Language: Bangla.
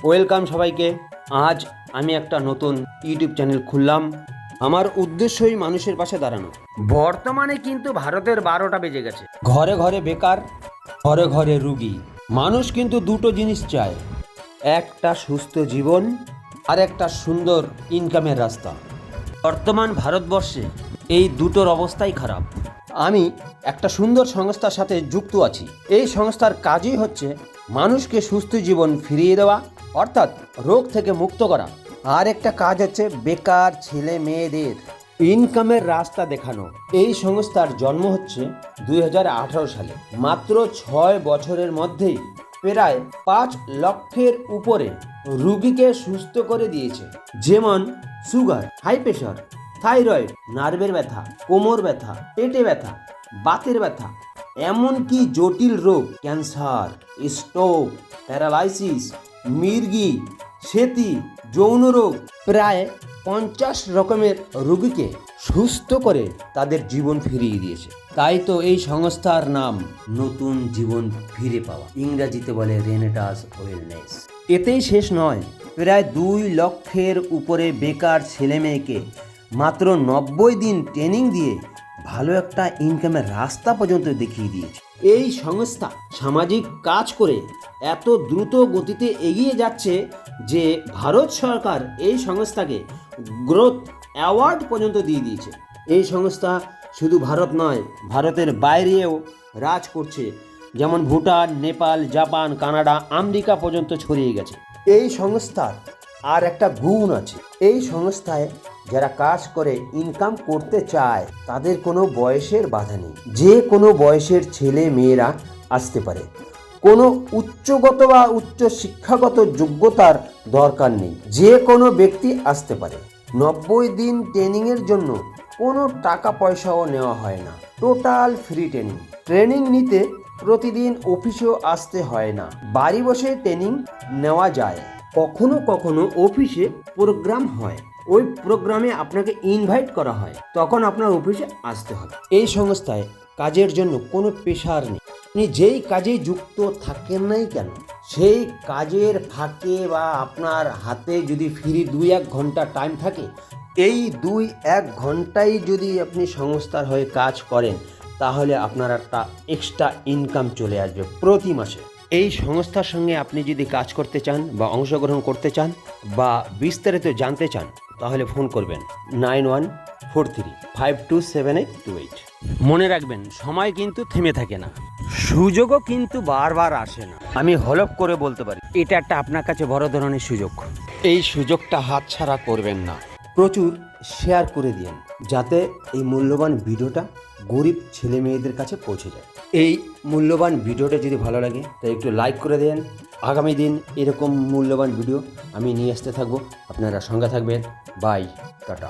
ওয়েলকাম সবাইকে। আজ আমি একটা নতুন ইউটিউব চ্যানেল খুললাম। আমার উদ্দেশ্যই মানুষের পাশে দাঁড়ানো। বর্তমানে কিন্তু ভারতের 12টা বেজে গেছে। ঘরে ঘরে বেকার, ঘরে ঘরে রুগী। মানুষ কিন্তু দুটো জিনিস চায়, একটা সুস্থ জীবন আর একটা সুন্দর ইনকামের রাস্তা। বর্তমান ভারতবর্ষে এই দুটোর অবস্থাই খারাপ। আমি একটা সুন্দর সংস্থার সাথে যুক্ত আছি। এই সংস্থার কাজই হচ্ছে মানুষকে সুস্থ জীবন ফিরিয়ে দেওয়া, অর্থাৎ রোগ থেকে মুক্ত করা। আর একটা কাজ হচ্ছে বেকার ছেলে মেয়েদের ইনকামের রাস্তা দেখানো। এই সংস্থার জন্ম হচ্ছে 2018 সালে। মাত্র 6 বছরের মধ্যেই প্রায় 5 লক্ষের উপরে রুগীকে সুস্থ করে দিয়েছে। যেমন সুগার, হাই প্রেশার, থাইরয়েড, নার্ভের ব্যথা, কোমর ব্যথা, পেটে ব্যথা, বাতের ব্যথা, এমনকি জটিল রোগ, ক্যান্সার, স্ট্রোক, প্যারালাইসিস, মির্গি, সেতি, যৌন রোগ, প্রায় 50 রকমের রোগীকে সুস্থ করে তাদের জীবন ফিরিয়ে দিয়েছে। তাই তো এই সংস্থার নাম নতুন জীবন ফিরে পাওয়া, ইংরেজিতে বলে রেনেটাস ওয়েলনেস। এতেই শেষ নয়, প্রায় 2 লক্ষের উপরে বেকার ছেলে মেয়েকে মাত্র 90 দিন ট্রেনিং দিয়ে ভালো একটা ইনকামের রাস্তা পর্যন্ত দেখিয়ে দিয়েছে। এই সংস্থা সামাজিক কাজ করে এত দ্রুত গতিতে এগিয়ে যাচ্ছে যে ভারত সরকার এই সংস্থাকে গ্রোথ অ্যাওয়ার্ড পর্যন্ত দিয়ে দিয়েছে। এই সংস্থা শুধু ভারত নয়, ভারতের বাইরেও রাজ করছে। যেমন Bhutan, Nepal, Japan, Canada, America পর্যন্ত ছড়িয়ে গেছে। এই সংস্থার আর একটা গুণ আছে, এই সংস্থায় যারা কাজ করে ইনকাম করতে চায় তাদের কোনো বয়সের বাধা নেই। যে কোনো বয়সের ছেলে মেয়েরা আসতে পারে। কোনো উচ্চগত বা উচ্চ শিক্ষাগত যোগ্যতার দরকার নেই, যে কোনো ব্যক্তি আসতে পারে। 90 দিন ট্রেনিংয়ের জন্য কোনো টাকা পয়সাও নেওয়া হয় না, টোটাল ফ্রি ট্রেনিং। ট্রেনিং নিতে প্রতিদিন অফিসেও আসতে হয় না, বাড়ি বসে ট্রেনিং নেওয়া যায়। কখনো কখনো অফিসে প্রোগ্রাম হয়, ওই প্রোগ্রামে আপনাকে ইনভাইট করা হয়, তখন আপনার অফিসে আসতে হবে। এই সংস্থায় কাজের জন্য কোনো প্রেশার নেই। আপনি যেই কাজে যুক্ত থাকেন নাই কেন, সেই কাজের ফাঁকে বা আপনার হাতে যদি ফ্রি 2-1 ঘন্টা টাইম থাকে, এই 2-1 ঘন্টায় যদি আপনি সংস্থার হয়ে কাজ করেন, তাহলে আপনার একটা এক্সট্রা ইনকাম চলে আসবে প্রতি মাসে। এই সংস্থার সঙ্গে আপনি যদি কাজ করতে চান বা অংশগ্রহণ করতে চান বা বিস্তারিত জানতে চান, তাহলে ফোন করবেন 9143527828। মনে রাখবেন, সময় কিন্তু থেমে থাকে না, সুযোগও কিন্তু বারবার আসে না। আমি হলফ করে বলতে পারি, এটা একটা আপনার কাছে বড় ধরনের সুযোগ। এই সুযোগটা হাতছাড়া করবেন না। প্রচুর শেয়ার করে দিন, যাতে এই মূল্যবান ভিডিওটা গরিব ছেলে মেয়েদের কাছে পৌঁছে যায়। এই মূল্যবান ভিডিওটা যদি ভালো লাগে তাই একটু লাইক করে দেন। আগামী দিন এরকম মূল্যবান ভিডিও আমি নিয়ে আসতে থাকবো, আপনারা সঙ্গে থাকবেন। Bye, tata.